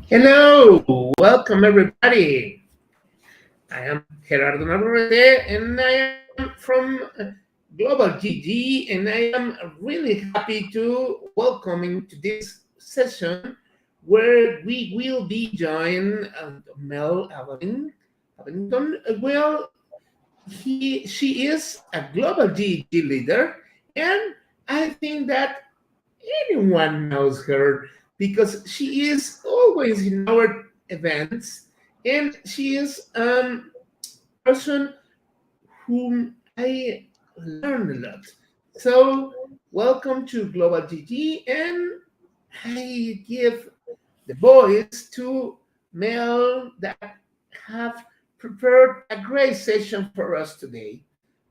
Hello, welcome everybody. I am Gerardo Navarrete and I am from Global GG and I am really happy to welcoming to this session where we will be joined Mel Aveling. Avellington. She is a Global GG leader and I think that anyone knows her because she is always in our events and she is person whom I learn a lot. So welcome to Global GG and I give the voice to Mel that have prepared a great session for us today.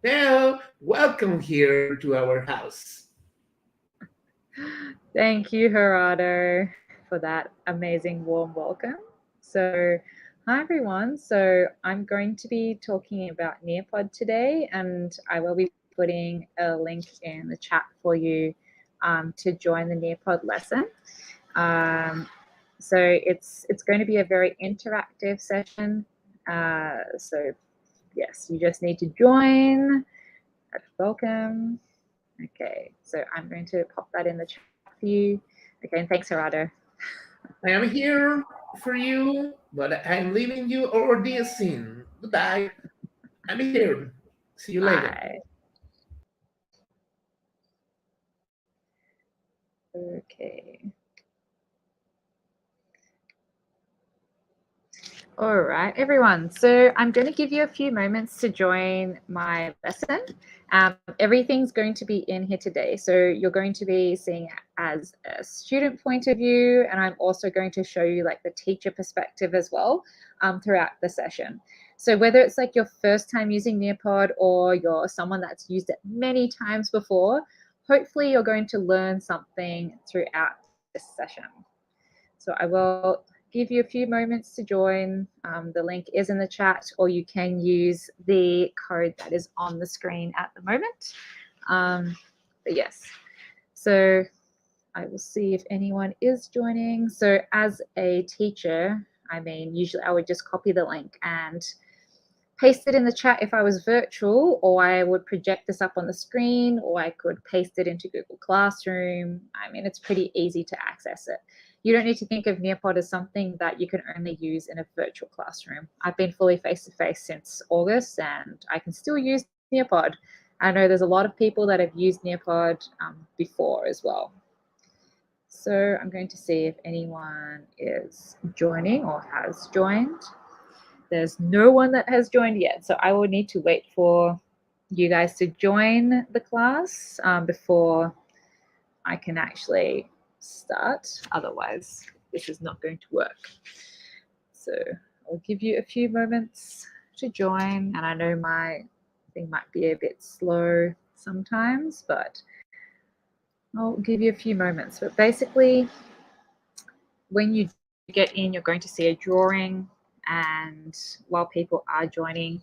Mel, welcome here to our house. Thank you, Gerardo, for that amazing warm welcome. So, hi everyone. So, I'm going to be talking about Nearpod today, and I will be putting a link in the chat for you to join the Nearpod lesson. Um, so, it's going to be a very interactive session. So, yes, you just need to join. Welcome. Okay, so I'm going to pop that in the chat for you. Okay, and thanks, Gerardo. I am here for you, but I'm leaving you over this scene. Goodbye. I'm here. See you later. Bye. Okay. All right, everyone. So I'm going to give you a few moments to join my lesson. Everything's going to be in here today. So you're going to be seeing it as a student point of view, and I'm also going to show you like the teacher perspective as well throughout the session. So whether it's like your first time using Nearpod or you're someone that's used it many times before, hopefully you're going to learn something throughout this session. So I will give you a few moments to join. The link is in the chat, or you can use the code that is on the screen at the moment. But yes, so I will see if anyone is joining. So as a teacher, I mean, usually I would just copy the link and paste it in the chat if I was virtual, or I would project this up on the screen, or I could paste it into Google Classroom. I mean, it's pretty easy to access it. You don't need to think of Nearpod as something that you can only use in a virtual classroom. I've been fully face-to-face since August, and I can still use Nearpod. I know there's a lot of people that have used Nearpod before as well. So I'm going to see if anyone is joining or has joined. There's no one that has joined yet, so I will need to wait for you guys to join the class before I can actually start. Otherwise, this is not going to work. So I'll give you a few moments to join, and I know my thing might be a bit slow sometimes, but I'll give you a few moments. But basically, when you get in, you're going to see a drawing, and while people are joining,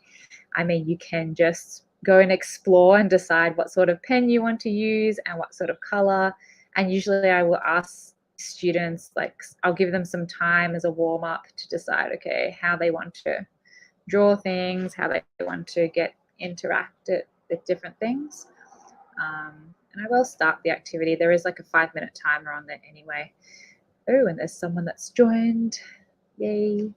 I mean, you can just go and explore and decide what sort of pen you want to use and what sort of color. And usually I will ask students, like, I'll give them some time as a warm up to decide, okay, how they want to draw things, how they want to get interacted with different things. And I will start the activity. There is like a 5-minute timer on there anyway. Oh, and there's someone that's joined. Yay.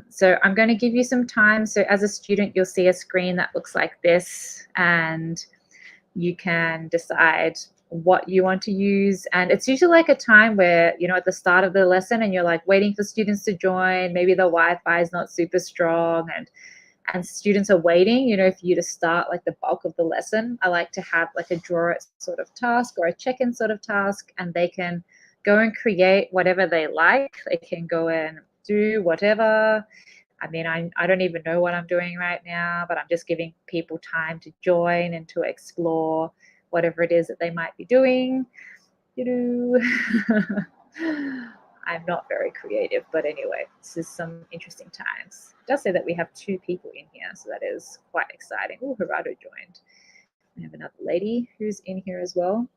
So I'm going to give you some time. So as a student, you'll see a screen that looks like this, and you can decide what you want to use. And it's usually like a time where, you know, at the start of the lesson and you're like waiting for students to join, maybe the Wi-Fi is not super strong, and students are waiting, you know, for you to start like the bulk of the lesson. I like to have like a draw it sort of task or a check-in sort of task, and they can go and create whatever they like. They can go and do whatever. I mean, I don't even know what I'm doing right now, but I'm just giving people time to join and to explore whatever it is that they might be doing. You know, I'm not very creative, but anyway, this is some interesting times. It does say that we have 2 people in here, so that is quite exciting. Oh, Gerardo joined. We have another lady who's in here as well.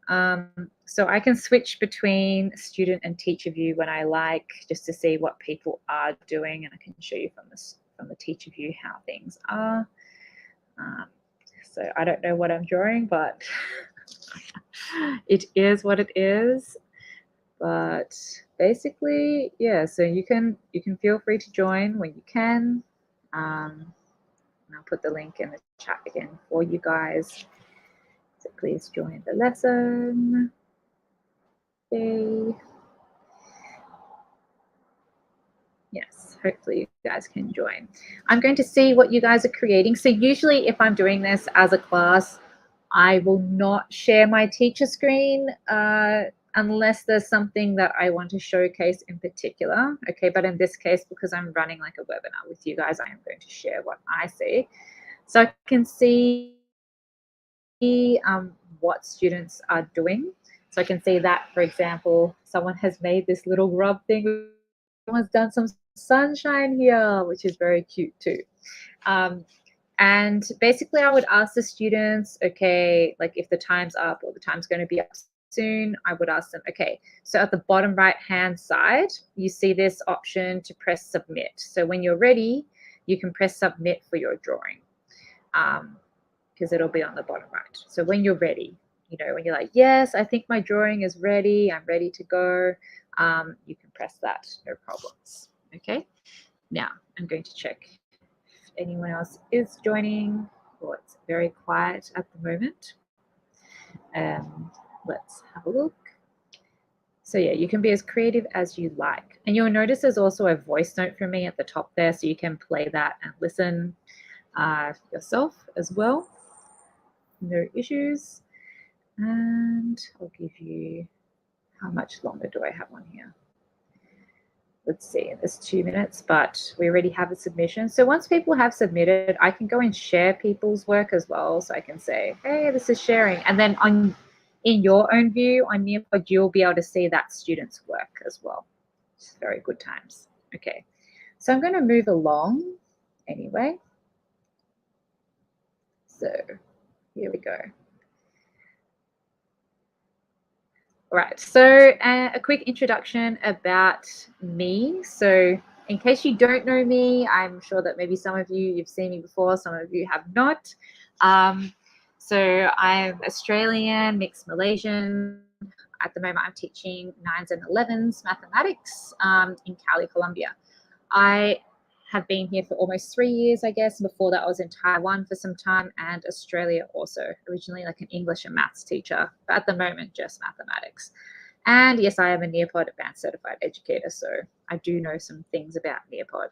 So I can switch between student and teacher view when I like, just to see what people are doing, and I can show you from the teacher view how things are. So I don't know what I'm drawing, but it is what it is. But basically, yeah, so you can feel free to join when you can. And I'll put the link in the chat again for you guys. So please join the lesson. Okay. Yes, hopefully you guys can join. I'm going to see what you guys are creating. So usually if I'm doing this as a class, I will not share my teacher screen unless there's something that I want to showcase in particular. Okay, but in this case, because I'm running like a webinar with you guys, I am going to share what I see. So I can see what students are doing. So I can see that, for example, someone has made this little rub thing. Someone's done some sunshine here, which is very cute too. And basically I would ask the students, okay, like if the time's up or the time's going to be up soon, I would ask them, okay, so at the bottom right hand side, you see this option to press submit. So when you're ready, you can press submit for your drawing, because it'll be on the bottom right. So when you're ready, you know, when you're like, yes, I think my drawing is ready, I'm ready to go, you can press that, no problems. Okay, now I'm going to check if anyone else is joining. Oh, it's very quiet at the moment. Let's have a look. So yeah, you can be as creative as you like. And you'll notice there's also a voice note from me at the top there, so you can play that and listen yourself as well. No issues. And I'll give you, how much longer do I have on here? Let's see, there's 2 minutes, but we already have a submission. So once people have submitted, I can go and share people's work as well. So I can say, hey, this is sharing. And then in your own view on Nearpod, you'll be able to see that student's work as well. It's very good times. Okay, so I'm going to move along anyway. So here we go. All right, so a quick introduction about me. So in case you don't know me, I'm sure that maybe some of you've seen me before, some of you have not. So I'm Australian, mixed Malaysian. At the moment, I'm teaching 9s and 11s mathematics in Cali, Colombia. I have been here for almost 3 years, I guess. Before that, I was in Taiwan for some time and Australia also, originally like an English and maths teacher, but at the moment, just mathematics. And yes, I am a Nearpod Advanced Certified Educator, so I do know some things about Nearpod.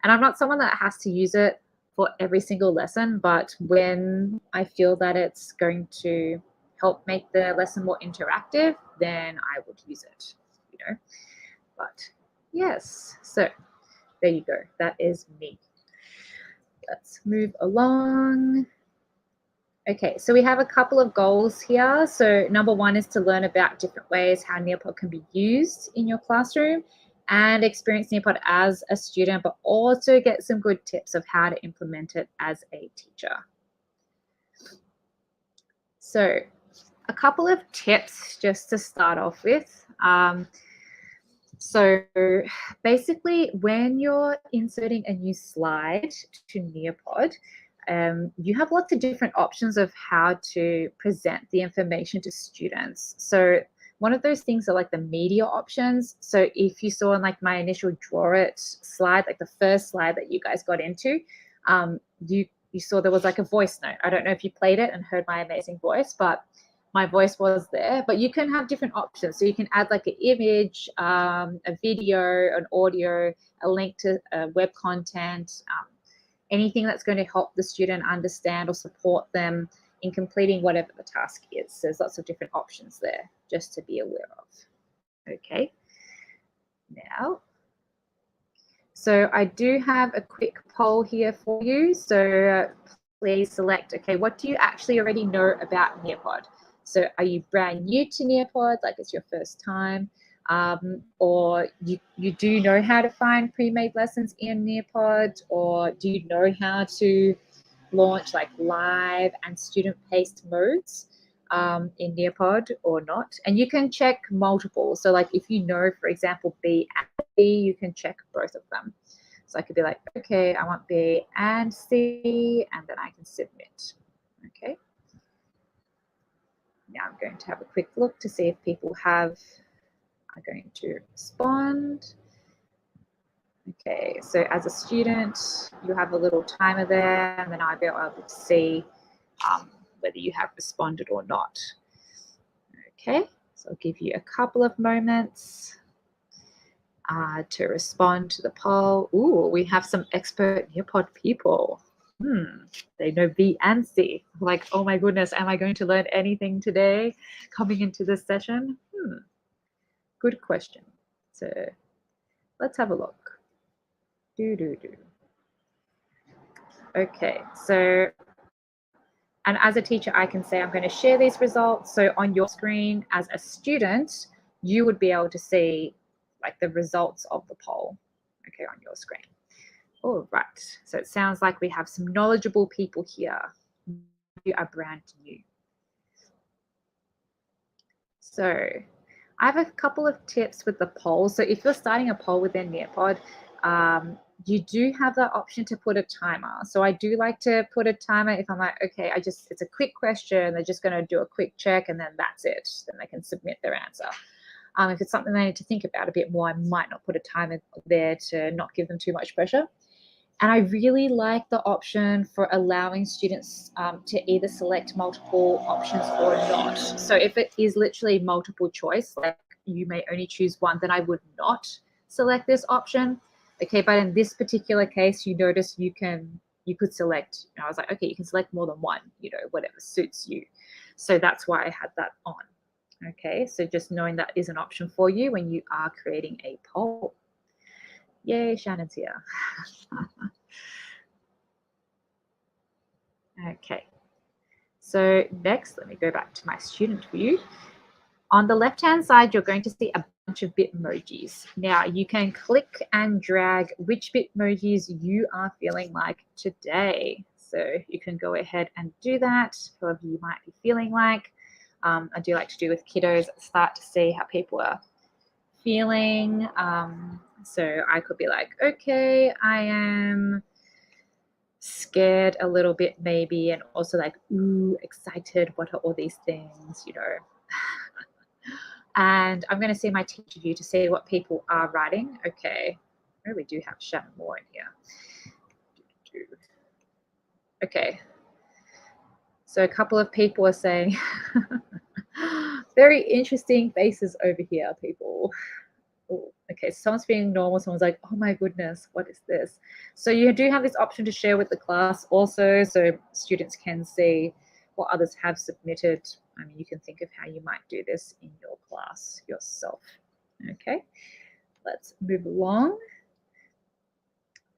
And I'm not someone that has to use it for every single lesson, but when I feel that it's going to help make the lesson more interactive, then I would use it, you know. But yes, so there you go. That is me. Let's move along. Okay, so we have a couple of goals here. So number one is to learn about different ways how Nearpod can be used in your classroom and experience Nearpod as a student, but also get some good tips of how to implement it as a teacher. So a couple of tips just to start off with. So basically, when you're inserting a new slide to Nearpod, you have lots of different options of how to present the information to students. So one of those things are like the media options. So if you saw in like my initial Draw It slide, like the first slide that you guys got into, you saw there was like a voice note. I don't know if you played it and heard my amazing voice, but my voice was there. But you can have different options. So you can add like an image, a video, an audio, a link to web content, anything that's going to help the student understand or support them in completing whatever the task is. There's lots of different options there just to be aware of. Okay, now, so I do have a quick poll here for you. So please select, okay, what do you actually already know about Nearpod? So are you brand new to Nearpod, like it's your first time? Or you do know how to find pre-made lessons in Nearpod, or do you know how to launch like live and student-paced modes? in Nearpod or not. And you can check multiple. So like if you know, for example, B and C, you can check both of them. So I could be like, okay, I want B and C, and then I can submit. Okay. Now I'm going to have a quick look to see if people are going to respond. Okay, so as a student, you have a little timer there, and then I'll be able to see whether you have responded or not. Okay, so I'll give you a couple of moments to respond to the poll. Ooh, we have some expert Nearpod people. They know B and C. Like, oh my goodness, am I going to learn anything today coming into this session? Good question. So let's have a look. Okay, so, and as a teacher, I can say I'm going to share these results. So on your screen as a student, you would be able to see like the results of the poll, okay, on your screen. All right, so it sounds like we have some knowledgeable people here. You are brand new. So I have a couple of tips with the poll. So if you're starting a poll within Nearpod, you do have the option to put a timer. So I do like to put a timer if I'm like, okay, it's a quick question. They're just going to do a quick check and then that's it. Then they can submit their answer. If it's something they need to think about a bit more, I might not put a timer there to not give them too much pressure. And I really like the option for allowing students to either select multiple options or not. So if it is literally multiple choice, like you may only choose one, then I would not select this option. Okay, but in this particular case, you notice you could select, I was like, okay, you can select more than one, whatever suits you. So that's why I had that on. Okay, so just knowing that is an option for you when you are creating a poll. Yay, Shannon's here. Okay, so next, let me go back to my student view. On the left-hand side, you're going to see a bunch of Bitmojis. Now, you can click and drag which Bitmojis you are feeling like today. So you can go ahead and do that, whoever you might be feeling like. I do like to do with kiddos at the start to see how people are feeling. So I could be like, okay, I am scared a little bit maybe, and also like, ooh, excited, what are all these things, And I'm going to see my teacher view to see what people are writing. Okay, oh, we do have Shannon Moore in here. Okay, so a couple of people are saying very interesting faces over here, people. Ooh, okay, so someone's being normal, someone's like, oh my goodness, what is this? So you do have this option to share with the class also, so students can see what others have submitted. I mean, you can think of how you might do this in your class yourself. Okay, let's move along.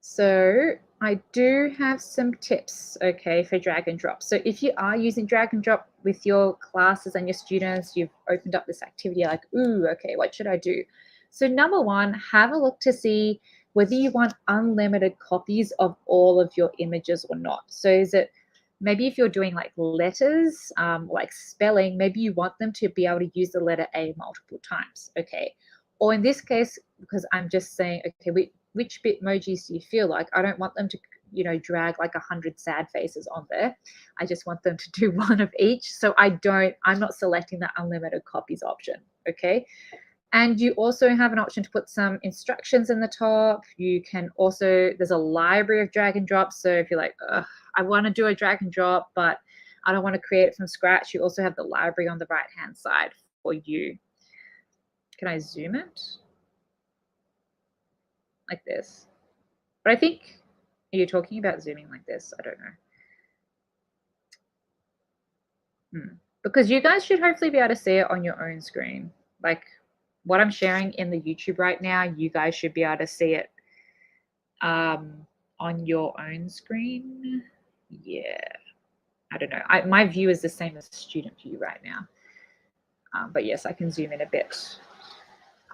So I do have some tips, okay, for drag and drop. So if you are using drag and drop with your classes and your students, you've opened up this activity like, ooh, okay, what should I do? So number one, have a look to see whether you want unlimited copies of all of your images or not. So is it, maybe if you're doing like letters, like spelling, maybe you want them to be able to use the letter A multiple times, okay? Or in this case, because I'm just saying, okay, which Bitmojis do you feel like? I don't want them to, drag like 100 sad faces on there. I just want them to do one of each. So I'm not selecting that unlimited copies option, okay? And you also have an option to put some instructions in the top. You can also, there's a library of drag and drop. So if you're like, I want to do a drag and drop, but I don't want to create it from scratch, you also have the library on the right-hand side for you. Can I zoom it? Like this. But I think, are you talking about zooming like this? I don't know. Because you guys should hopefully be able to see it on your own screen. Like what I'm sharing in the YouTube right now, you guys should be able to see it on your own screen. Yeah, I don't know. My view is the same as the student view right now. But yes, I can zoom in a bit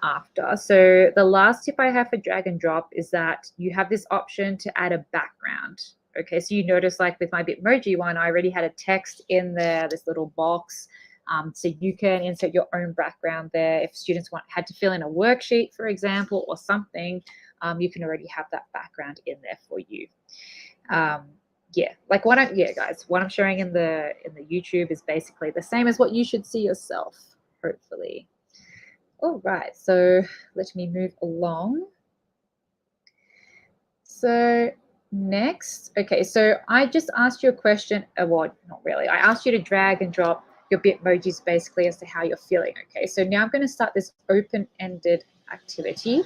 after. So the last tip I have for drag and drop is that you have this option to add a background. Okay, so you notice like with my Bitmoji one, I already had a text in there, this little box. So you can insert your own background there. If students had to fill in a worksheet, for example, or something, you can already have that background in there for you. Yeah, like guys, what I'm showing in the YouTube is basically the same as what you should see yourself, hopefully. All right, so let me move along. So next, okay, so I just asked you a question. Well, not really. I asked you to drag and drop your Bitmojis basically as to how you're feeling. Okay, so now I'm going to start this open-ended activity.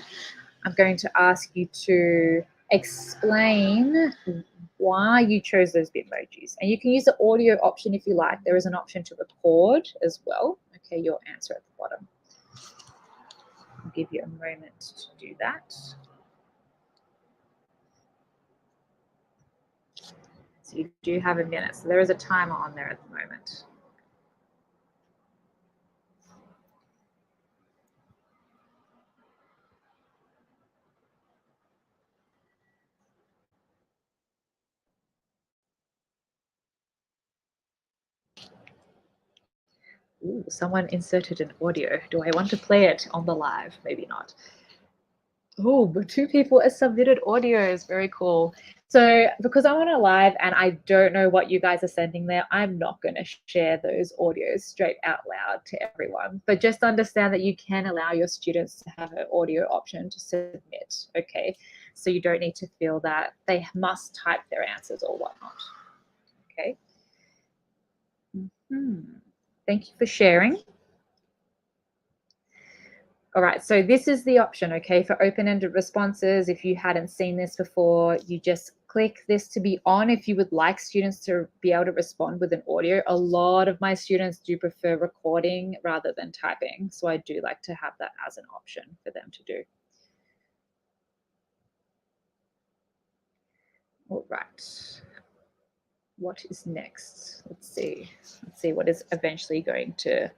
I'm going to ask you to explain why you chose those Bitmojis. And you can use the audio option if you like. There is an option to record as well. Okay, your answer at the bottom. I'll give you a moment to do that. So you do have a minute. So there is a timer on there at the moment. Ooh, someone inserted an audio. Do I want to play it on the live? Maybe not. Oh, but 2 people have submitted audios. Very cool. So because I'm on a live and I don't know what you guys are sending there, I'm not going to share those audios straight out loud to everyone. But just understand that you can allow your students to have an audio option to submit, okay? So you don't need to feel that they must type their answers or whatnot, okay? Thank you for sharing. All right, so this is the option, okay, for open-ended responses. If you hadn't seen this before, you just click this to be on if you would like students to be able to respond with an audio. A lot of my students do prefer recording rather than typing, so I do like to have that as an option for them to do. All right, what is next? Let's see what is eventually going to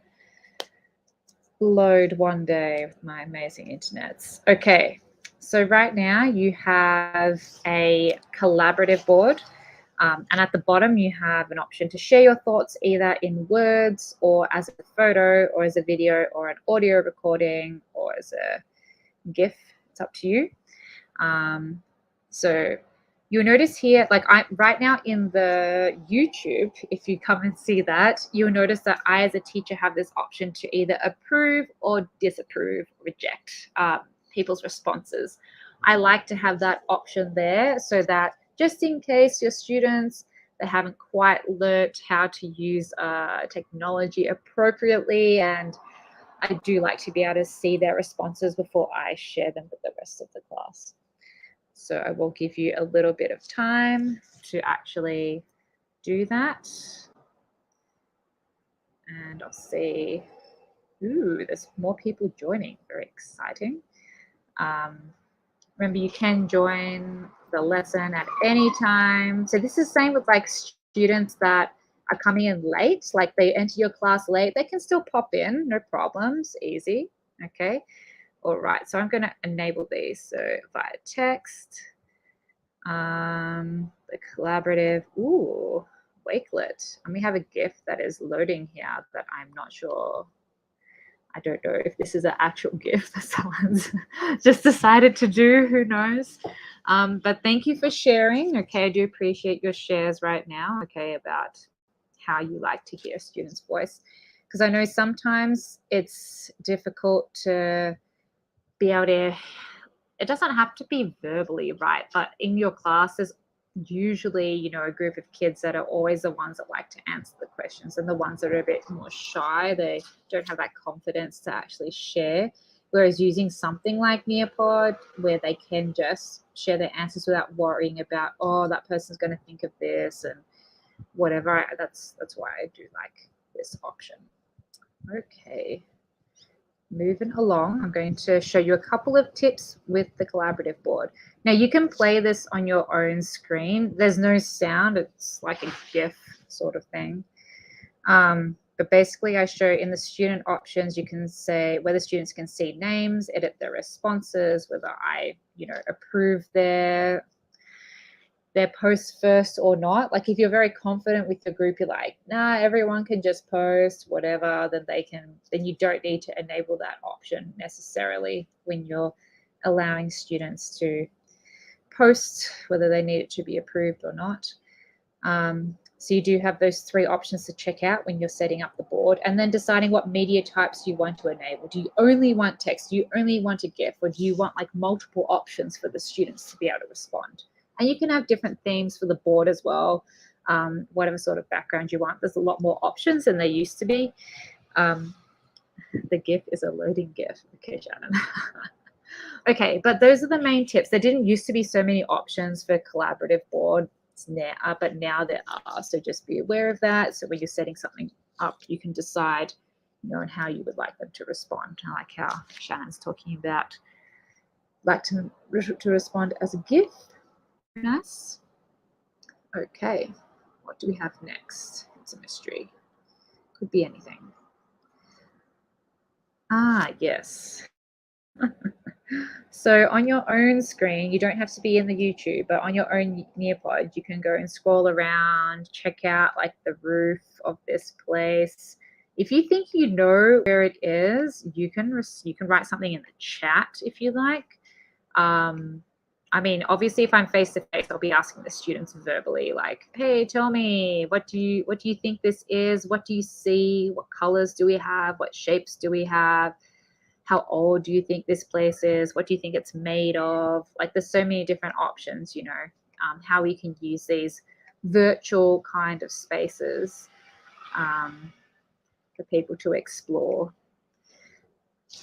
load one day with my amazing internets. Okay, so right now you have a collaborative board, and at the bottom you have an option to share your thoughts either in words or as a photo or as a video or an audio recording or as a GIF. It's up to you. So you'll notice here, like right now in the YouTube, if you come and see that, you'll notice that I as a teacher have this option to either approve or disapprove, reject people's responses. I like to have that option there so that just in case your students, they haven't quite learnt how to use technology appropriately, and I do like to be able to see their responses before I share them with the rest of the class. So I will give you a little bit of time to actually do that. And I'll see, ooh, there's more people joining, very exciting. Remember, you can join the lesson at any time. So this is the same with like students that are coming in late, like they enter your class late, they can still pop in, no problems, easy, okay? All right, so I'm gonna enable these. So via text, the collaborative, ooh, Wakelet. And we have a GIF that is loading here that I'm not sure. I don't know if this is an actual GIF that someone's just decided to do, who knows. But thank you for sharing. Okay, I do appreciate your shares right now, okay, about how you like to hear a student's voice. Because I know sometimes it's difficult to be able to, it doesn't have to be verbally right, but in your class there's usually, you know, a group of kids that are always the ones that like to answer the questions, and the ones that are a bit more shy, they don't have that confidence to actually share. Whereas using something like Nearpod, where they can just share their answers without worrying about, oh, that person's going to think of this and whatever, that's why I do like this option. Okay. Moving along, I'm going to show you a couple of tips with the collaborative board. Now you can play this on your own screen. There's no sound, it's like a GIF sort of thing. But basically I show in the student options, you can say whether students can see names, edit their responses, whether I, you know, approve their their post first or not. Like if you're very confident with your group, you're like, nah, everyone can just post whatever, then you don't need to enable that option necessarily when you're allowing students to post, whether they need it to be approved or not. So you do have those 3 options to check out when you're setting up the board, and then deciding what media types you want to enable. Do you only want text? Do you only want a GIF? Or do you want like multiple options for the students to be able to respond? And you can have different themes for the board as well, whatever sort of background you want. There's a lot more options than there used to be. The GIF is a loading GIF. Okay, Shannon. Okay, but those are the main tips. There didn't used to be so many options for collaborative boards now, but now there are. So just be aware of that. So when you're setting something up, you can decide, on how you would like them to respond. I like how Shannon's talking about like to respond as a GIF. Nice. Okay, what do we have next? It's a mystery. Could be anything. Yes. So on your own screen, you don't have to be in the YouTube, but on your own Nearpod, you can go and scroll around, check out like the roof of this place. If you think you know where it is, you can write something in the chat if you like. I mean, obviously, if I'm face to face, I'll be asking the students verbally, like, "Hey, tell me, what do you think this is? What do you see? What colors do we have? What shapes do we have? How old do you think this place is? What do you think it's made of?" Like, there's so many different options, how we can use these virtual kind of spaces for people to explore.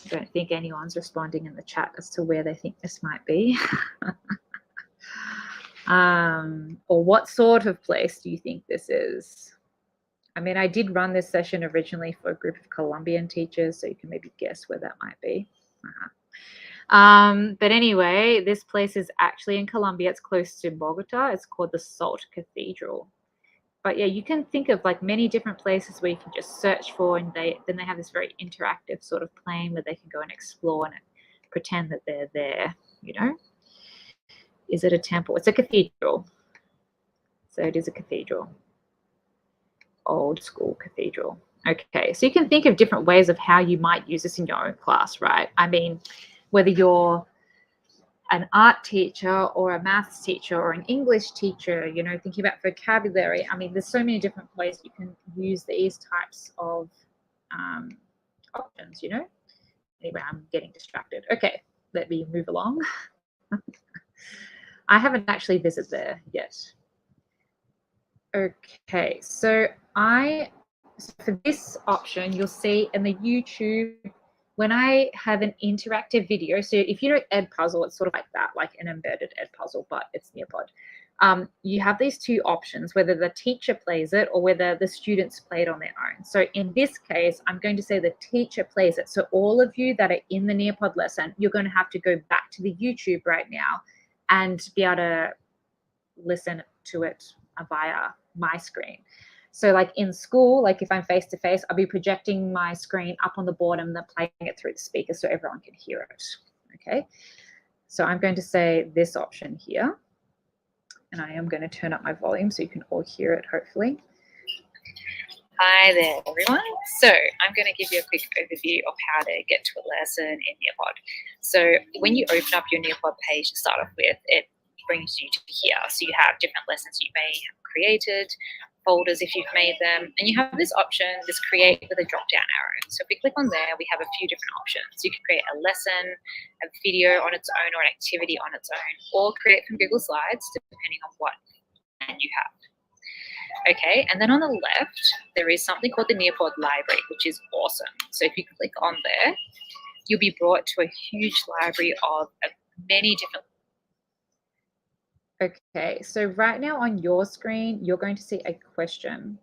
I don't think anyone's responding in the chat as to where they think this might be. Or what sort of place do you think this is? I mean, I did run this session originally for a group of Colombian teachers, so you can maybe guess where that might be. But anyway, this place is actually in Colombia. It's close to Bogota. It's called the Salt Cathedral. But yeah, you can think of like many different places where you can just search for, and then they have this very interactive sort of plane where they can go and explore and pretend that they're there, Is it a temple? It's a cathedral. So it is a cathedral. Old school cathedral. Okay, so you can think of different ways of how you might use this in your own class, right? I mean, whether you're an art teacher or a maths teacher or an English teacher, thinking about vocabulary. I mean, there's so many different ways you can use these types of options, Anyway, I'm getting distracted. Okay, let me move along. I haven't actually visited there yet. Okay, so for this option, you'll see in the YouTube, when I have an interactive video, so if you know Edpuzzle, it's sort of like that, like an embedded Edpuzzle, but it's Nearpod. You have these 2 options, whether the teacher plays it or whether the students play it on their own. So in this case, I'm going to say the teacher plays it. So all of you that are in the Nearpod lesson, you're going to have to go back to the YouTube right now and be able to listen to it via my screen. So like in school, like if I'm face to face, I'll be projecting my screen up on the board and then playing it through the speaker so everyone can hear it. Okay, so I'm going to say this option here, and I am going to turn up my volume so you can all hear it, hopefully. Hi there, everyone. So I'm going to give you a quick overview of how to get to a lesson in Nearpod. So when you open up your Nearpod page to start off with, it brings you to here. So you have different lessons you may have created, folders if you've made them, and you have this option, this create with a drop-down arrow. So if we click on there, we have a few different options. You can create a lesson, a video on its own, or an activity on its own, or create from Google Slides, depending on what plan you have. Okay, and then on the left, there is something called the Nearpod library, which is awesome. So if you click on there, you'll be brought to a huge library of many different. Okay, so right now on your screen, you're going to see a question.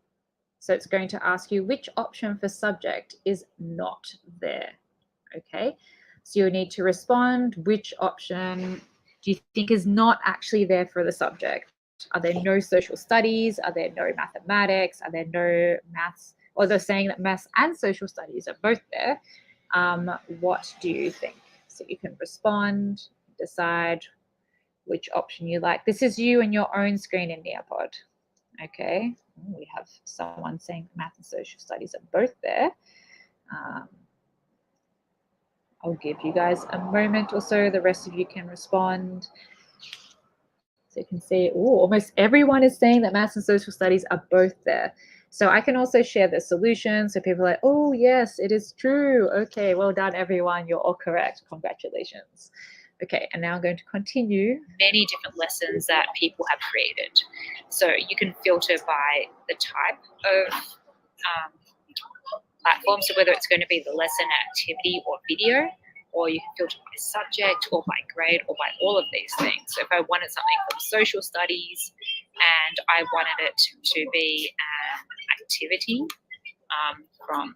So it's going to ask you which option for subject is not there. Okay, so you'll need to respond which option do you think is not actually there for the subject. Are there no social studies? Are there no mathematics? Are there no maths? Or they're saying that maths and social studies are both there. What do you think? So you can respond, decide which option you like. This is you and your own screen in Nearpod. Okay, we have someone saying math and social studies are both there. I'll give you guys a moment or so. The rest of you can respond. So you can see, almost everyone is saying that maths and social studies are both there. So I can also share the solution. So people are like, oh, yes, it is true. Okay, well done, everyone. You're all correct. Congratulations. Okay, and now I'm going to continue. Many different lessons that people have created. So you can filter by the type of platform. So whether it's going to be the lesson, activity, or video, or you can filter by subject or by grade or by all of these things. So if I wanted something from social studies and I wanted it to be an activity from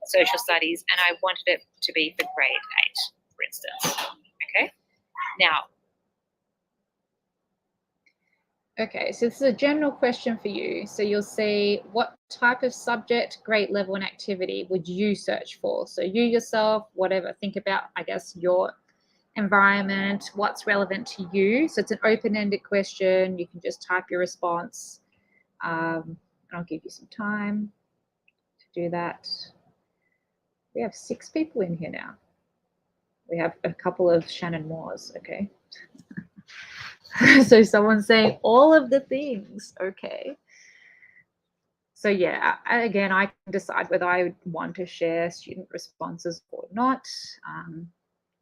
social studies and I wanted it to be for grade 8, for instance. Okay, now, okay, so this is a general question for you. So you'll say, what type of subject, grade level, and activity would you search for? So you yourself, whatever, think about, I guess, your environment, what's relevant to you. So it's an open-ended question. You can just type your response. And I'll give you some time to do that. We have 6 people in here now. We have a couple of Shannon Moores, okay. So someone's saying all of the things, okay. So yeah, again, I can decide whether I want to share student responses or not.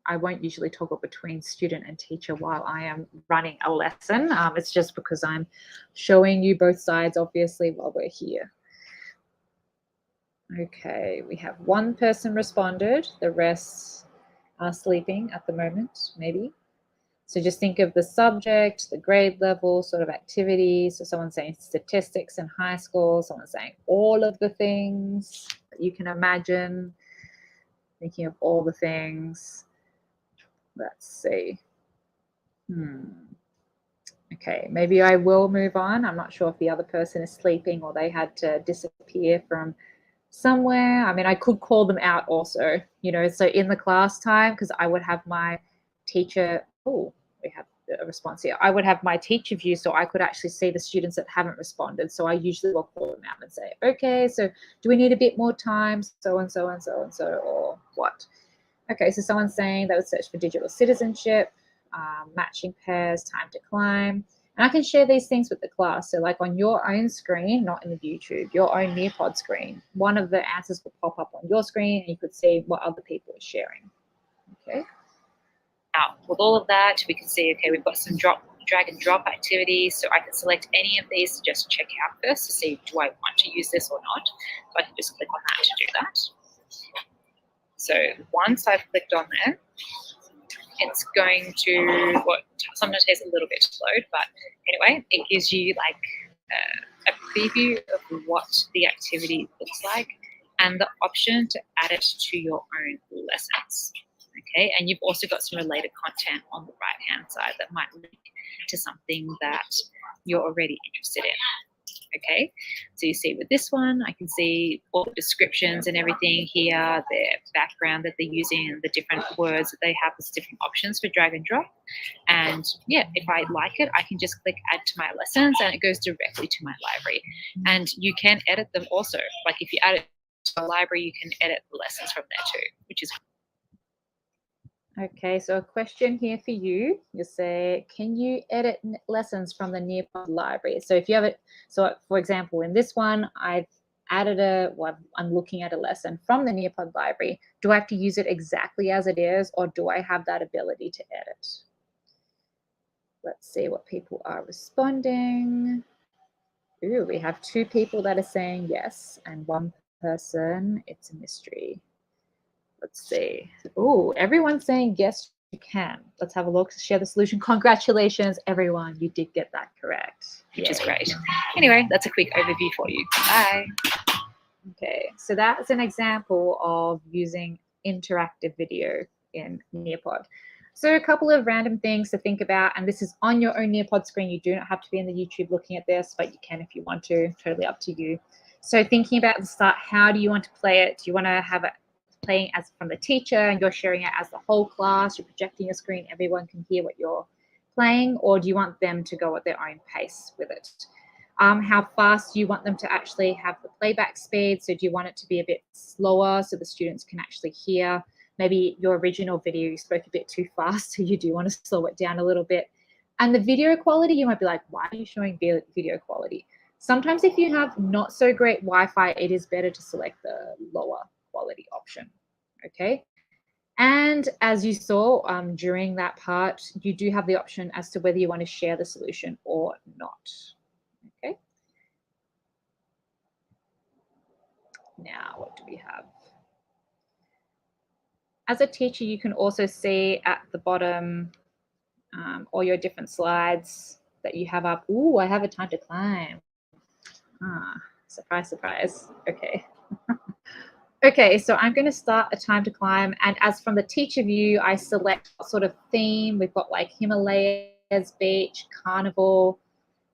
I won't usually toggle between student and teacher while I am running a lesson. It's just because I'm showing you both sides, obviously, while we're here. Okay, we have 1 person responded. The rest are sleeping at the moment, maybe. So just think of the subject, the grade level, sort of activity. So someone's saying statistics in high school. Someone's saying all of the things that you can imagine. Thinking of all the things. Let's see. Okay, maybe I will move on. I'm not sure if the other person is sleeping or they had to disappear from somewhere. I mean, I could call them out also, you know, so in the class time, because I would have my teacher, we have a response here. I would have my teacher view so I could actually see the students that haven't responded. So I usually will call them out and say, okay, so do we need a bit more time? So and so and so and so, or what? Okay, so someone's saying they would search for digital citizenship, matching pairs, time to climb. And I can share these things with the class. So like on your own screen, not in the YouTube, your own Nearpod screen, one of the answers will pop up on your screen and you could see what other people are sharing. Okay. Now, with all of that, we can see, okay, we've got some drag and drop activities. So I can select any of these to just check out first to see, do I want to use this or not? So I can just click on that to do that. So once I've clicked on there, it's going to, sometimes takes a little bit to load, but anyway, it gives you like a preview of what the activity looks like and the option to add it to your own lessons. Okay, and you've also got some related content on the right-hand side that might link to something that you're already interested in. Okay, so you see with this one, I can see all the descriptions and everything here, their background that they're using and the different words that they have as different options for drag and drop. And yeah, if I like it, I can just click add to my lessons and it goes directly to my library. And you can edit them also. Like if you add it to a library, you can edit the lessons from there too, which is okay, so a question here for you. You say, can you edit lessons from the Nearpod library? So if you have it, so for example, in this one, I've added I'm looking at a lesson from the Nearpod library. Do I have to use it exactly as it is, or do I have that ability to edit? Let's see what people are responding. Ooh, we have 2 people that are saying yes, and 1 person, it's a mystery. Let's see. Oh, everyone's saying yes, you can. Let's have a look. Share the solution. Congratulations, everyone. You did get that correct, which is great. Anyway, that's a quick overview for you. Bye. Okay, so that's an example of using interactive video in Nearpod. So a couple of random things to think about, and this is on your own Nearpod screen. You do not have to be in the YouTube looking at this, but you can if you want to. Totally up to you. So thinking about the start, how do you want to play it? Do you want to have it playing as from the teacher and you're sharing it as the whole class? You're projecting your screen, everyone can hear what you're playing, or do you want them to go at their own pace with it? How fast do you want them to actually have the playback speed? So do you want it to be a bit slower so the students can actually hear? Maybe your original video, you spoke a bit too fast, so you do want to slow it down a little bit. And the video quality, you might be like, why are you showing video quality? Sometimes if you have not so great Wi-Fi, it is better to select the lower quality option, okay? And as you saw during that part, you do have the option as to whether you want to share the solution or not. Okay. Now, what do we have? As a teacher, you can also see at the bottom all your different slides that you have up. Ooh, I have a time to climb. Ah, surprise, surprise. Okay. Okay, so I'm going to start a time to climb. And as from the teacher view, I select what sort of theme. We've got like Himalayas, beach, carnival,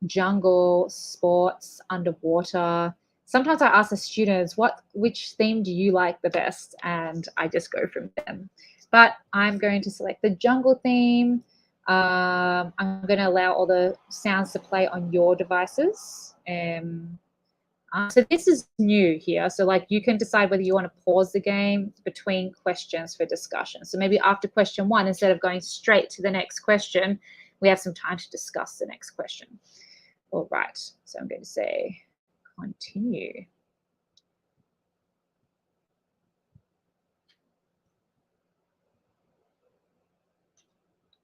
jungle, sports, underwater. Sometimes I ask the students, which theme do you like the best? And I just go from them. But I'm going to select the jungle theme. I'm going to allow all the sounds to play on your devices. So this is new here. So like you can decide whether you want to pause the game between questions for discussion. So maybe after question 1, instead of going straight to the next question, we have some time to discuss the next question. All right, so I'm going to say continue.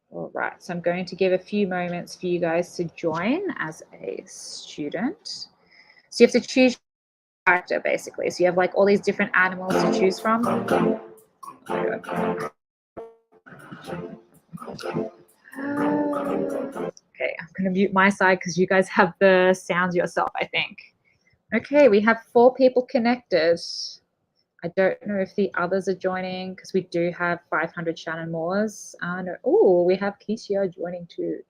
All right, so I'm going to give a few moments for you guys to join as a student. So you have to choose your character basically. So you have like all these different animals to choose from. Okay, I'm going to mute my side because you guys have the sounds yourself, I think. Okay, we have 4 people connected. I don't know if the others are joining because we do have 500 Shannon Moores. Oh, we have Keisha joining too.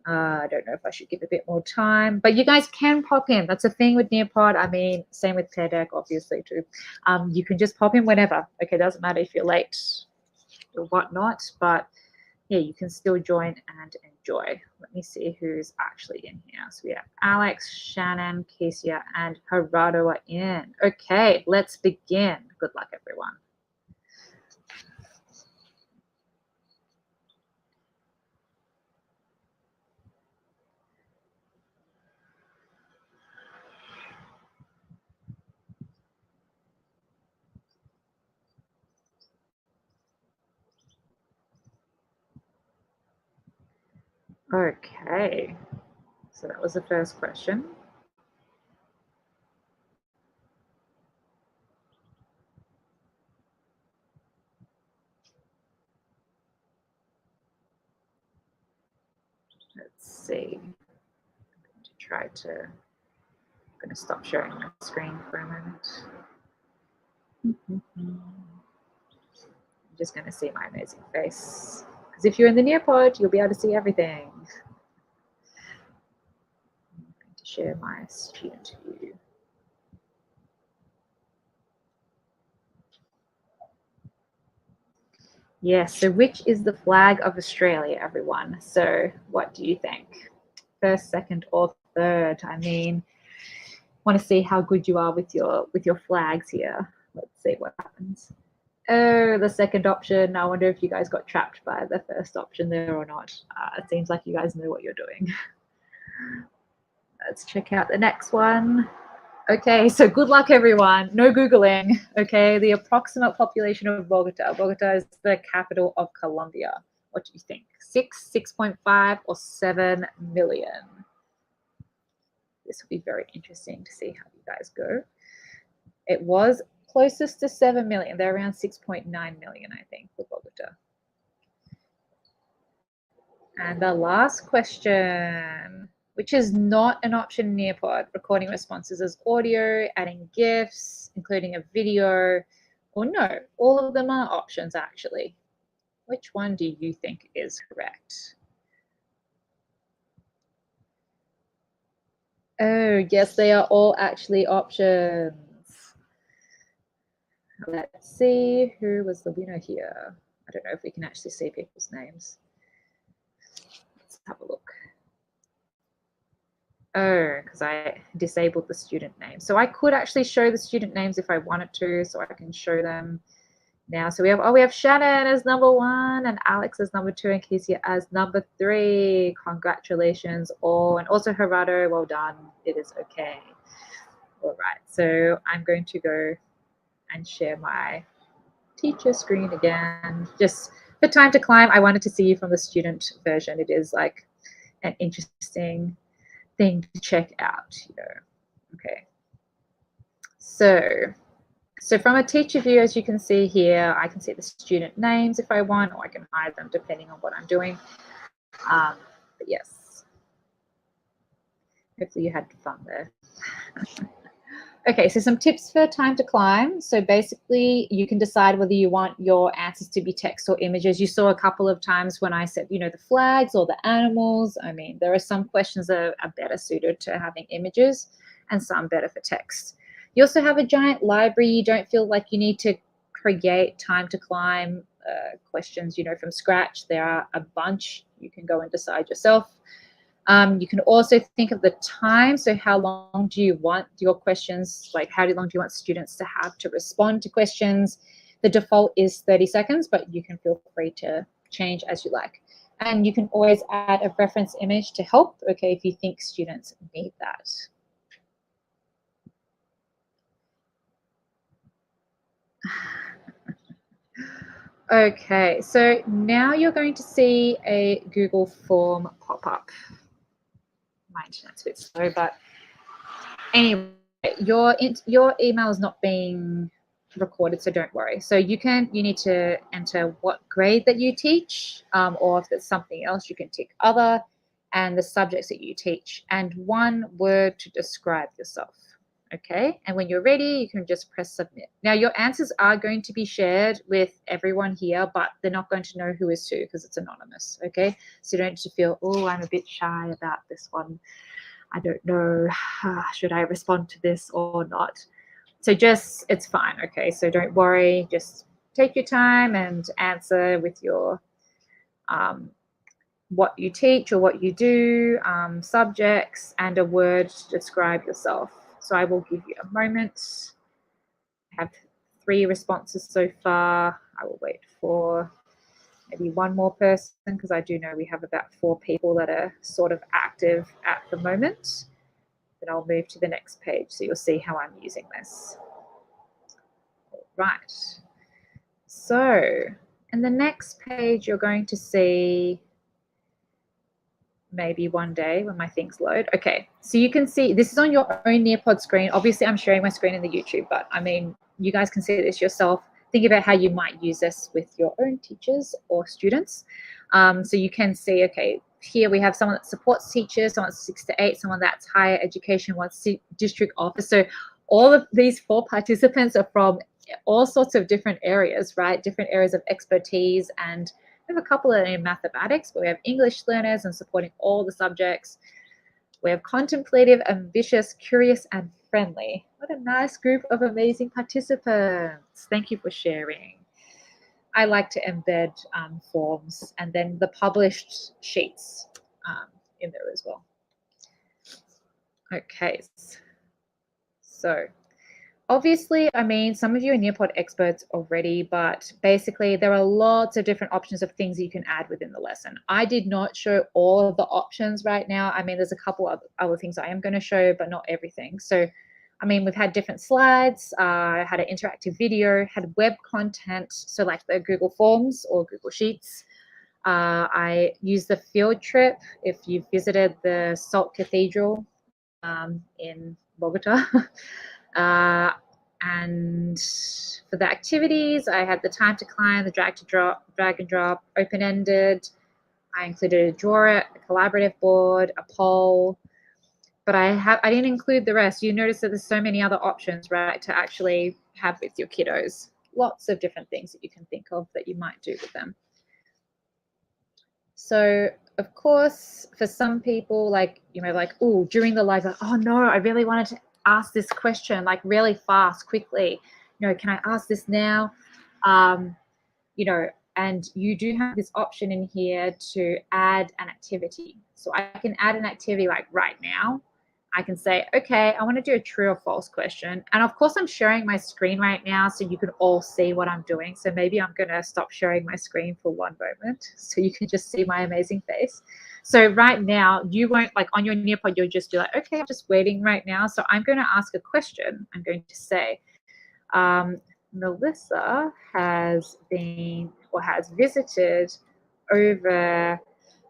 I don't know if I should give a bit more time, but you guys can pop in. That's a thing with Nearpod. I mean, same with Pear Deck, obviously too. You can just pop in whenever. Okay, doesn't matter if you're late or whatnot, but yeah, you can still join and enjoy. Let me see who's actually in here. So we have Alex, Shannon, Kesia, and Gerardo are in. Okay, let's begin. Good luck, everyone. Okay, so that was the first question. Let's see. I'm going to try to. I'm going to stop sharing my screen for a moment. I'm just going to see my amazing face. Because if you're in the Nearpod, you'll be able to see everything. I'm going to share my student view. Yes, so which is the flag of Australia, everyone? So what do you think? First, second, or third? I mean, want to see how good you are with your flags here. Let's see what happens. Oh, the second option. I wonder if you guys got trapped by the first option there or not. It seems like you guys know what you're doing. Let's check out the next one. Okay, so good luck, everyone. No Googling. Okay, the approximate population of Bogota. Bogota is the capital of Colombia. What do you think? 6, 6.5, or 7 million? This will be very interesting to see how you guys go. It was closest to 7 million. They're around 6.9 million, I think, for Bogota. And the last question, which is not an option in Nearpod, recording responses as audio, adding GIFs, including a video, or no, all of them are options actually. Which one do you think is correct? Oh, yes, they are all actually options. Let's see who was the winner here. I don't know if we can actually see people's names. have a look. Oh, because I disabled the student name. So I could actually show the student names if I wanted to, so I can show them now. So we have Shannon as number 1 and Alex as number 2 and Kezia as number 3. Congratulations all. And also Gerardo, well done. It is okay. All right, so I'm going to go and share my teacher screen again. Just for time to climb, I wanted to see you from the student version. It is like an interesting thing to check out here. Okay. So from a teacher view, as you can see here, I can see the student names if I want, or I can hide them depending on what I'm doing. But yes, hopefully you had fun there. Okay, so some tips for time to climb. So basically, you can decide whether you want your answers to be text or images. You saw a couple of times when I said, you know, the flags or the animals. I mean, there are some questions that are better suited to having images and some better for text. You also have a giant library. You don't feel like you need to create time to climb questions, you know, from scratch. There are a bunch. You can go and decide yourself. You can also think of the time. So how long do you want your questions, like how long do you want students to have to respond to questions? The default is 30 seconds, but you can feel free to change as you like. And you can always add a reference image to help, okay, if you think students need that. Okay, so now you're going to see a Google form pop up. My internet's a bit slow, but anyway, your email is not being recorded, so don't worry. So you need to enter what grade that you teach, or if there's something else, you can tick other, and the subjects that you teach, and 1 word to describe yourself. Okay, and when you're ready, you can just press submit. Now your answers are going to be shared with everyone here, but they're not going to know who is who because it's anonymous. Okay, so you don't need to feel, oh, I'm a bit shy about this one. I don't know, should I respond to this or not? So just, it's fine, okay? So don't worry, just take your time and answer with your what you teach or what you do, subjects, and a word to describe yourself. So I will give you a moment. I have 3 responses so far. I will wait for maybe 1 more person because I do know we have about 4 people that are sort of active at the moment. Then I'll move to the next page so you'll see how I'm using this. All right. So in the next page, you're going to see maybe one day when my things load. Okay, so you can see this is on your own Nearpod screen. Obviously, I'm sharing my screen in the YouTube, but I mean, you guys can see this yourself. Think about how you might use this with your own teachers or students. So you can see, okay, here we have someone that supports teachers, someone that's 6 to 8, someone that's higher education, one's district office. So all of these 4 participants are from all sorts of different areas, right? Different areas of expertise, and we have a couple in mathematics, but we have English learners and supporting all the subjects. We have contemplative, ambitious, curious, and friendly. What a nice group of amazing participants. Thank you for sharing. I like to embed forms and then the published sheets in there as well. Okay, so obviously, I mean, some of you are Nearpod experts already, but basically there are lots of different options of things you can add within the lesson. I did not show all of the options right now. I mean, there's a couple of other things I am going to show, but not everything. So, I mean, we've had different slides, had an interactive video, had web content, so like the Google Forms or Google Sheets. I used the field trip. If you've visited the Salt Cathedral in Bogota, and for the activities, I had the time to climb, the drag and drop, open-ended. I included a drawer, a collaborative board, a poll, but I didn't include the rest. You notice that there's so many other options, right, to actually have with your kiddos. Lots of different things that you can think of that you might do with them. So, of course, for some people, like, you know, like, oh, during the live, like, oh no, I really wanted to ask this question, like really fast, quickly. You know, can I ask this now? You know, And you do have this option in here to add an activity. So I can add an activity like right now. I can say, okay, I want to do a true or false question. And of course, I'm sharing my screen right now so you can all see what I'm doing. So maybe I'm going to stop sharing my screen for one moment so you can just see my amazing face. So right now, you won't, like on your Nearpod, you'll just be like, okay, I'm just waiting right now. So I'm going to ask a question. I'm going to say, Melissa has been or has visited over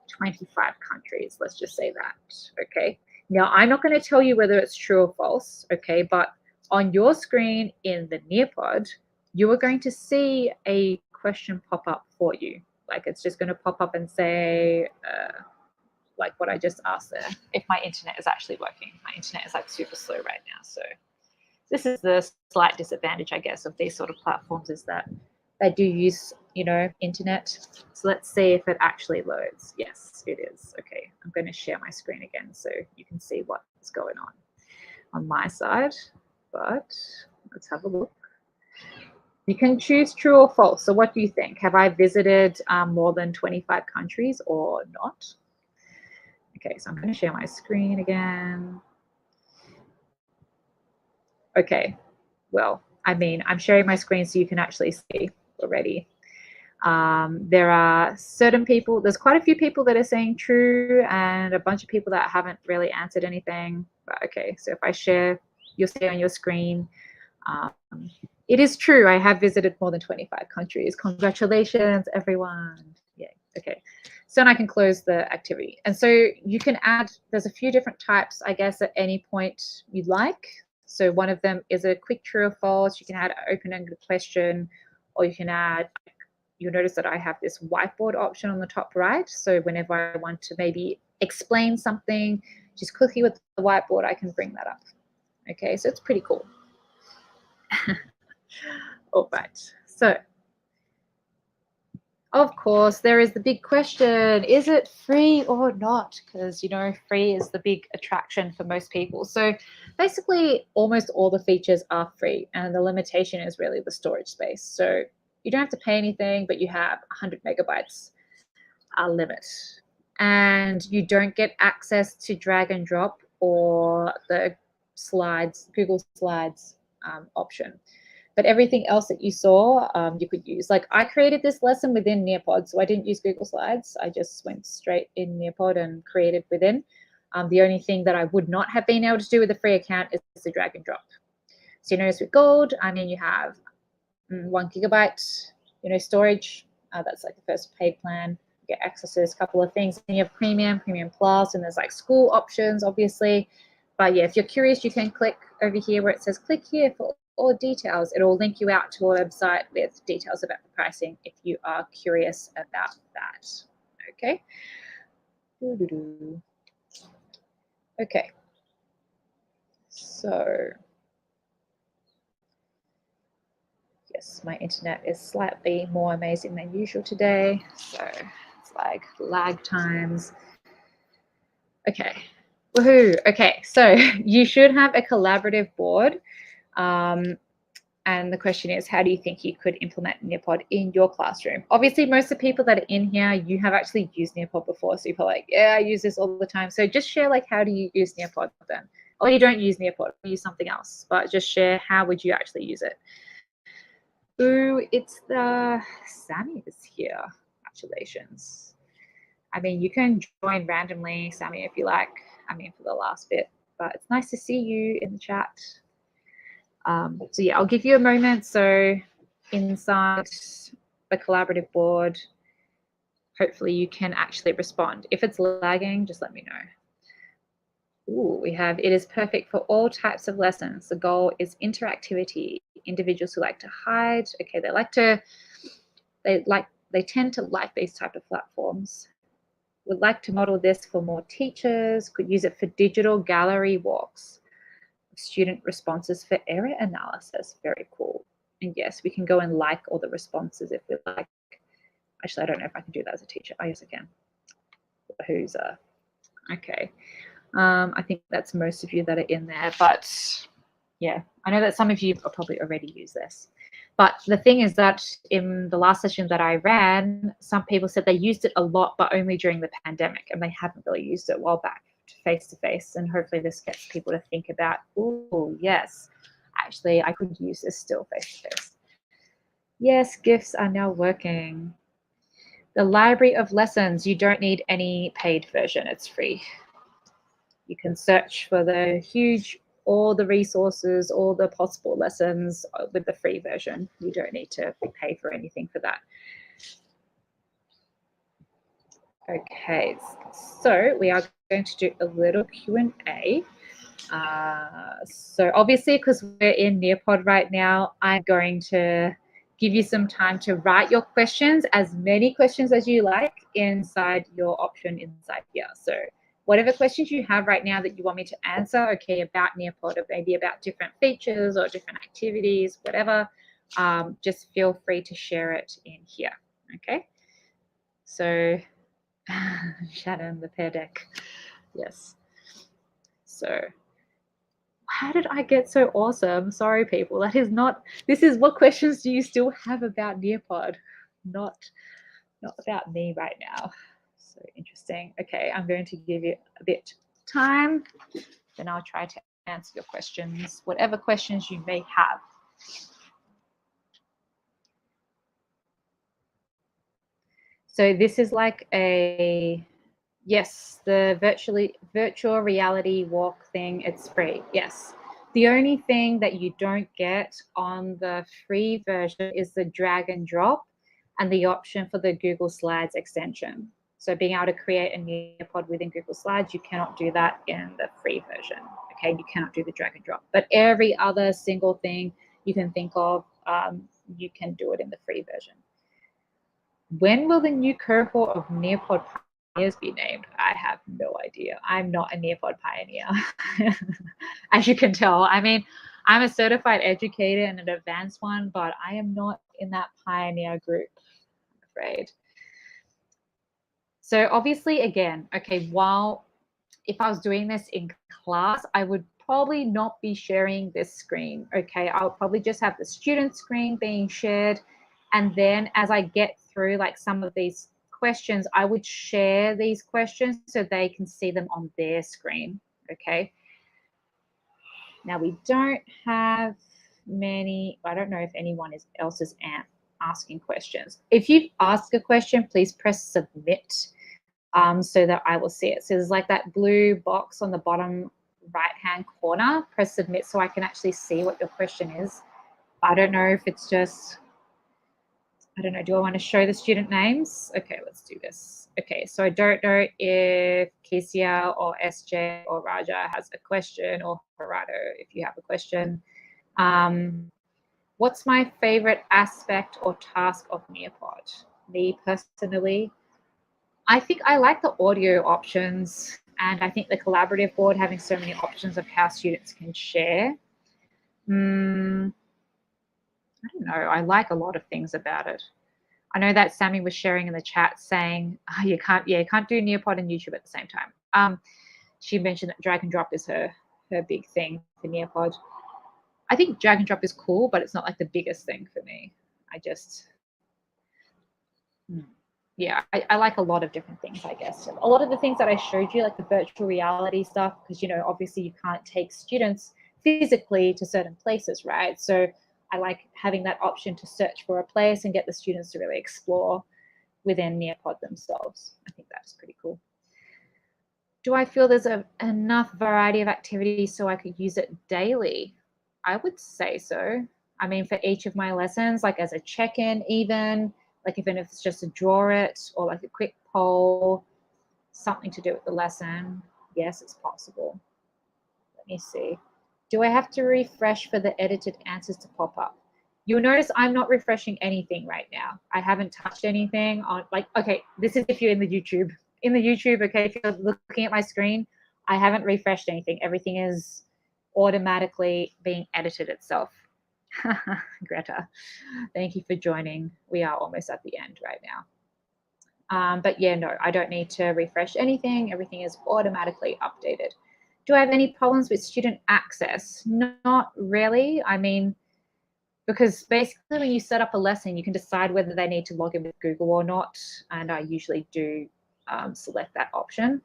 25 countries. Let's just say that. Okay. Now, I'm not going to tell you whether it's true or false. Okay. But on your screen in the Nearpod, you are going to see a question pop up for you. Like it's just going to pop up and say, like what I just asked there, if my internet is actually working. My internet is like super slow right now. So this is the slight disadvantage, I guess, of these sort of platforms is that they do use, you know, internet. So let's see if it actually loads. Yes, it is. Okay, I'm going to share my screen again so you can see what's going on my side. But let's have a look. You can choose true or false. So what do you think? Have I visited more than 25 countries or not? Okay, so I'm going to share my screen again. Okay, well, I mean, I'm sharing my screen so you can actually see already. There are certain people, there's quite a few people that are saying true and a bunch of people that haven't really answered anything. But okay, so if I share, you'll see on your screen, it is true. I have visited more than 25 countries. Congratulations, everyone. Yeah, okay. So then I can close the activity. And so you can add, there's a few different types, I guess, at any point you'd like. So one of them is a quick true or false. You can add an open-ended question, or you can add, you'll notice that I have this whiteboard option on the top right. So whenever I want to maybe explain something, just quickly with the whiteboard, I can bring that up. Okay, so it's pretty cool. All right, so of course, there is the big question, is it free or not? Because, you know, free is the big attraction for most people. So basically, almost all the features are free, and the limitation is really the storage space. So you don't have to pay anything, but you have 100 megabytes limit. And you don't get access to drag and drop or the slides, Google Slides option. But everything else that you saw, you could use. Like I created this lesson within Nearpod, so I didn't use Google Slides. I just went straight in Nearpod and created within. The only thing that I would not have been able to do with a free account is the drag and drop. So you notice with Gold, I mean, you have 1 gigabyte, you know, storage. That's like the first paid plan. You get access to a couple of things. And you have Premium, Premium Plus, and there's like school options, obviously. But yeah, if you're curious, you can click over here where it says click here for all details. It'll link you out to a website with details about the pricing if you are curious about that. Okay. Okay. So yes, my internet is slightly more amazing than usual today. So it's like lag times. Okay. Woohoo. Okay. So you should have a collaborative board. And the question is, how do you think you could implement Nearpod in your classroom? Obviously, most of the people that are in here, you have actually used Nearpod before. So you're like, yeah, I use this all the time. So just share, like, how do you use Nearpod then? Or you don't use Nearpod, you use something else. But just share, how would you actually use it? Ooh, it's the Sammy is here. Congratulations. I mean, you can join randomly, Sammy, if you like. I mean, for the last bit. But it's nice to see you in the chat. So yeah, I'll give you a moment. So inside the collaborative board, hopefully you can actually respond. If it's lagging, just let me know. Ooh, we have, it is perfect for all types of lessons. The goal is interactivity. Individuals who like to hide, okay, they tend to like these type of platforms. Would like to model this for more teachers, could use it for digital gallery walks. Student responses for error analysis. Very cool. And yes, we can go and like all the responses if we like. Actually, I don't know if I can do that as a teacher. Oh, yes, I can. Who's okay. I think that's most of you that are in there, but Yeah, I know that some of you have probably already used this. But the thing is that in the last session that I ran, some people said they used it a lot, but only during the pandemic, and they haven't really used it while back face to face. And hopefully this gets people to think about, oh, yes, actually, I could use this still face to face. Yes, GIFs are now working. The library of lessons, you don't need any paid version, it's free. You can search for the huge, all the resources, all the possible lessons with the free version. You don't need to pay for anything for that. Okay, so we are going to do a little Q&A. So obviously, because we're in Nearpod right now, I'm going to give you some time to write your questions, as many questions as you like, inside your option inside here. So whatever questions you have right now that you want me to answer, okay, about Nearpod or maybe about different features or different activities, whatever, just feel free to share it in here, okay? So Shannon, the Pear Deck, yes. So how did I get so awesome? Sorry, people. That is not, this is what questions do you still have about Nearpod? Not about me right now. So interesting. Okay, I'm going to give you a bit time, then I'll try to answer your questions, whatever questions you may have. So this is like a, yes, the virtual reality walk thing, it's free, yes. The only thing that you don't get on the free version is the drag and drop and the option for the Google Slides extension. So being able to create a Nearpod within Google Slides, you cannot do that in the free version. Okay, you cannot do the drag and drop. But every other single thing you can think of, you can do it in the free version. When will the new cohort of Nearpod pioneers be named? I have no idea. I'm not a Nearpod pioneer, as you can tell. I mean, I'm a certified educator and an advanced one, but I am not in that pioneer group, I'm afraid. So obviously, again, okay, while if I was doing this in class, I would probably not be sharing this screen, okay? I would probably just have the student screen being shared. And then as I get through like some of these questions, I would share these questions so they can see them on their screen, okay? Now we don't have many, I don't know if anyone else is asking questions. If you've asked a question, please press submit so that I will see it. So there's like that blue box on the bottom right-hand corner, press submit so I can actually see what your question is. I don't know if it's just, I don't know, do I want to show the student names? Okay, let's do this. Okay, so I don't know if Kesia or SJ or Raja has a question, or Gerardo, if you have a question. What's my favorite aspect or task of Nearpod? Me personally, I think I like the audio options, and I think the collaborative board having so many options of how students can share. I don't know. I like a lot of things about it. I know that Sammy was sharing in the chat saying, oh, you can't do Nearpod and YouTube at the same time. She mentioned that drag and drop is her big thing for Nearpod. I think drag and drop is cool, but it's not like the biggest thing for me. I just, yeah, I like a lot of different things, I guess. A lot of the things that I showed you, like the virtual reality stuff, because, you know, obviously you can't take students physically to certain places, right? So I like having that option to search for a place and get the students to really explore within Nearpod themselves. I think that's pretty cool. Do I feel there's enough variety of activities so I could use it daily? I would say so. I mean, for each of my lessons, like as a check-in even, like even if it's just to draw it or like a quick poll, something to do with the lesson, yes, it's possible. Let me see. Do I have to refresh for the edited answers to pop up? You'll notice I'm not refreshing anything right now. I haven't touched anything on, like, okay, this is if you're in the YouTube. In the YouTube, okay, if you're looking at my screen, I haven't refreshed anything. Everything is automatically being edited itself. Greta, thank you for joining. We are almost at the end right now. But yeah, no, I don't need to refresh anything. Everything is automatically updated. Do I have any problems with student access? Not really. I mean, because basically when you set up a lesson, you can decide whether they need to log in with Google or not. And I usually do select that option.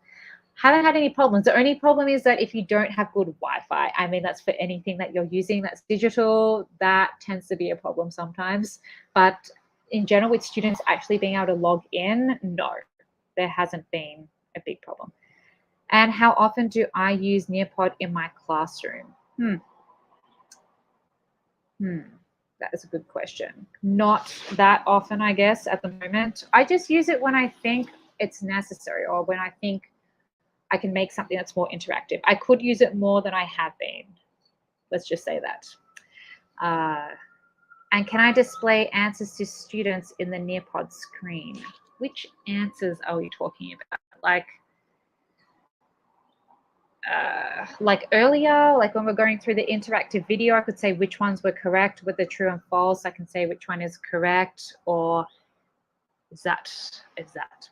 Haven't had any problems. The only problem is that if you don't have good Wi-Fi, I mean, that's for anything that you're using that's digital, that tends to be a problem sometimes. But in general, with students actually being able to log in, no, there hasn't been a big problem. And how often do I use Nearpod in my classroom? That is a good question. Not that often, I guess, at the moment. I just use it when I think it's necessary or when I think I can make something that's more interactive. I could use it more than I have been. Let's just say that. And can I display answers to students in the Nearpod screen? Which answers are we talking about? Like earlier, like when we're going through the interactive video, I could say which ones were correct with the true and false. I can say which one is correct, or is that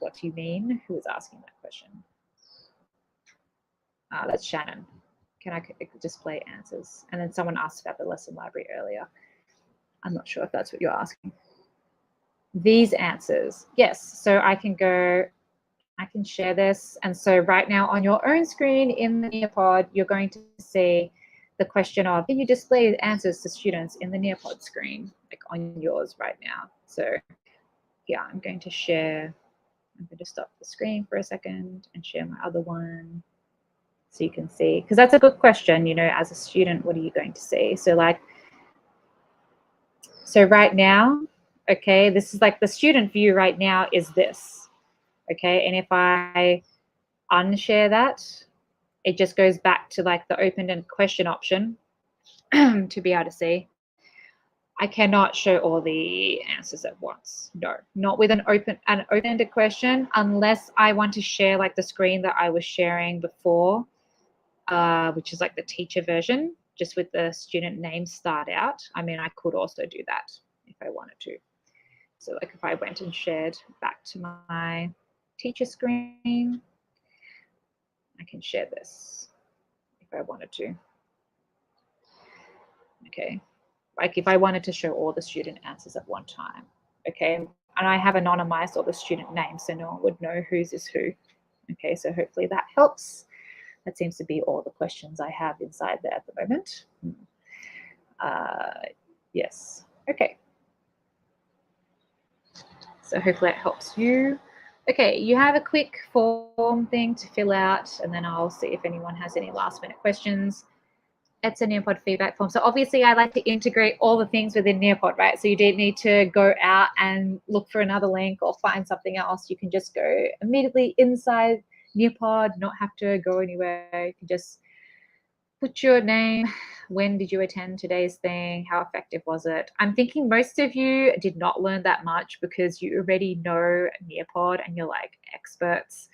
what you mean? Who is asking that question? That's Shannon. Can I display answers? And then someone asked about the lesson library earlier. I'm not sure if that's what you're asking. These answers, yes. So I can go, I can share this. And so right now on your own screen in the Nearpod, you're going to see the question of, can you display answers to students in the Nearpod screen, like on yours right now? So yeah, I'm going to share, I'm going to stop the screen for a second and share my other one so you can see, because that's a good question, you know, as a student, what are you going to see? So like, so right now, okay, this is like the student view right now is this, okay? And if I unshare that, it just goes back to like the open-ended question option to be able to see. I cannot show all the answers at once. No, not with an open-ended question, unless I want to share like the screen that I was sharing before, which is like the teacher version, just with the student name start out. I mean, I could also do that if I wanted to. So like if I went and shared back to my teacher screen, I can share this if I wanted to. Okay, like if I wanted to show all the student answers at one time, okay, and I have anonymized all the student names so no one would know whose is who. Okay, so hopefully that helps. That seems to be all the questions I have inside there at the moment. Yes, okay. So hopefully that helps you. Okay, you have a quick form thing to fill out, and then I'll see if anyone has any last minute questions. It's a Nearpod feedback form. So obviously I like to integrate all the things within Nearpod, right? So you don't need to go out and look for another link or find something else. You can just go immediately inside Nearpod, not have to go anywhere. You can just put your name, when did you attend today's thing, how effective was it? I'm thinking most of you did not learn that much because you already know Nearpod and you're like experts.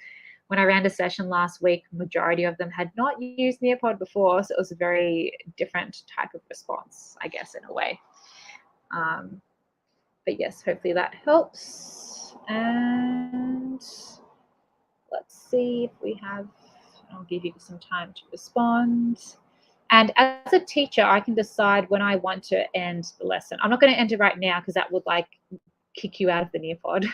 When I ran a session last week, majority of them had not used Nearpod before, so it was a very different type of response, I guess, in a way. But yes, hopefully that helps. And let's see if we have, I'll give you some time to respond. And as a teacher, I can decide when I want to end the lesson. I'm not going to end it right now because that would like kick you out of the Nearpod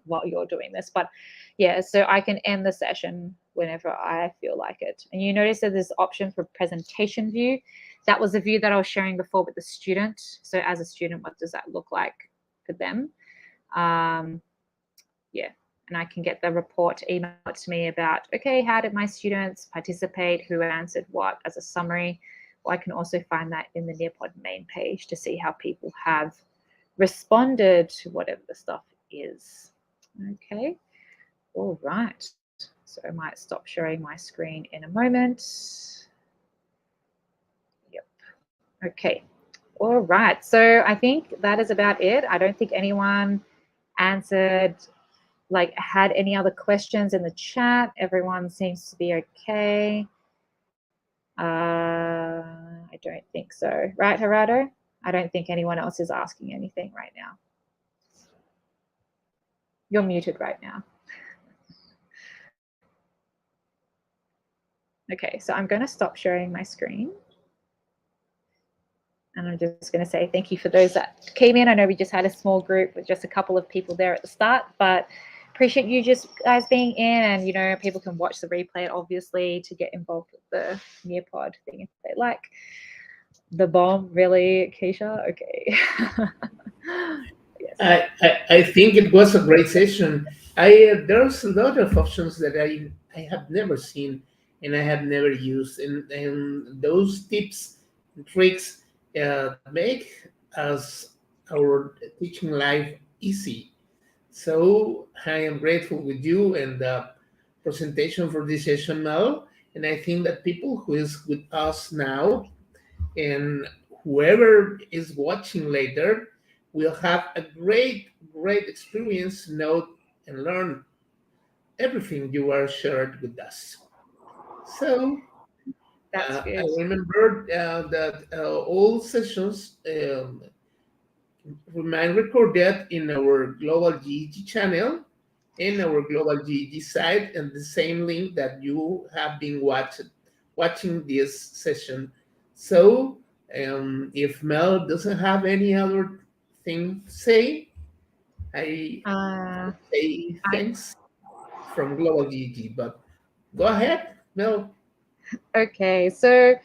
while you're doing this. But yeah, so I can end the session whenever I feel like it. And you notice that there's option for presentation view. That was the view that I was sharing before with the student. So as a student, what does that look like for them? Yeah, and I can get the report emailed to me about, okay, how did my students participate, who answered what as a summary. Or I can also find that in the Nearpod main page to see how people have responded to whatever the stuff is. Okay, all right. So I might stop sharing my screen in a moment. Yep, okay. All right, so I think that is about it. I don't think anyone answered, like had any other questions in the chat. Everyone seems to be okay. I don't think so. Right, Gerardo? I don't think anyone else is asking anything right now. You're muted right now. Okay, so I'm going to stop sharing my screen. And I'm just going to say thank you for those that came in. I know we just had a small group with just a couple of people there at the start, but appreciate you just guys being in. And, you know, people can watch the replay, obviously, to get involved with the Nearpod thing if they like. The bomb, really, Keisha? Okay. Yes. I think it was a great session. There's a lot of options that I have never seen and I have never used, and those tips and tricks make us our teaching life easy. So I am grateful with you and the presentation for this session, Mel. And I think that people who is with us now and whoever is watching later will have a great experience to know and learn everything you are shared with us. So That's I good. remember that all sessions remain recorded in our Global GEG channel and our Global GEG site, and the same link that you have been watching this session. So, if Mel doesn't have any other thing to say, I Uh, say I thanks from Global GEG. But go ahead, Mel. Okay, so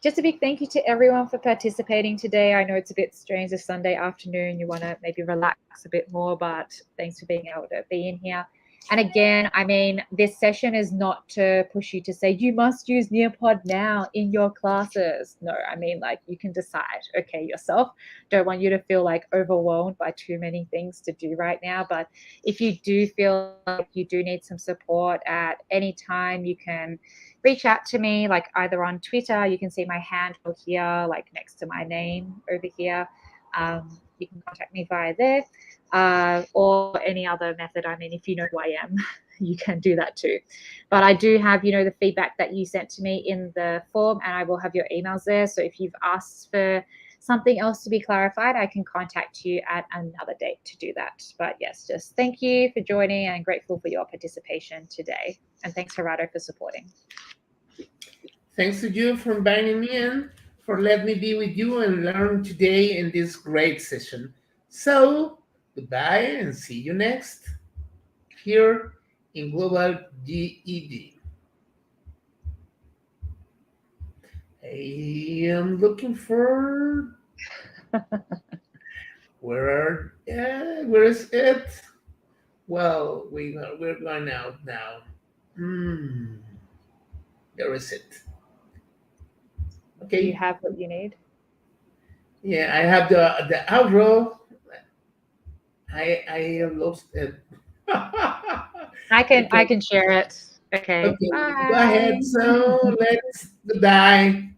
just a big thank you to everyone for participating today. I know it's a bit strange this Sunday afternoon. You want to maybe relax a bit more, but thanks for being able to be in here. And again, I mean, this session is not to push you to say you must use Nearpod now in your classes. No, I mean, like you can decide, okay, yourself. Don't want you to feel like overwhelmed by too many things to do right now. But if you do feel like you do need some support at any time, you can reach out to me, like either on Twitter. You can see my handle here, like next to my name over here. You can contact me via there, or any other method. I mean, if you know who I am, you can do that too. But I do have, you know, the feedback that you sent to me in the form, and I will have your emails there. So if you've asked for something else to be clarified, I can contact you at another date to do that. But yes, just thank you for joining and grateful for your participation today. And thanks, Gerardo, for supporting. Thanks to you for inviting me in, for letting me be with you and learn today in this great session. So, goodbye and see you next here in Global GED. I am looking for where is it? Well, we're going out now. Hmm, there is it. Do you Okay. have what you need? Yeah, I have the outro. I have lost it. I Okay. can share it. Okay. Okay. Go ahead. Bye. So let's goodbye.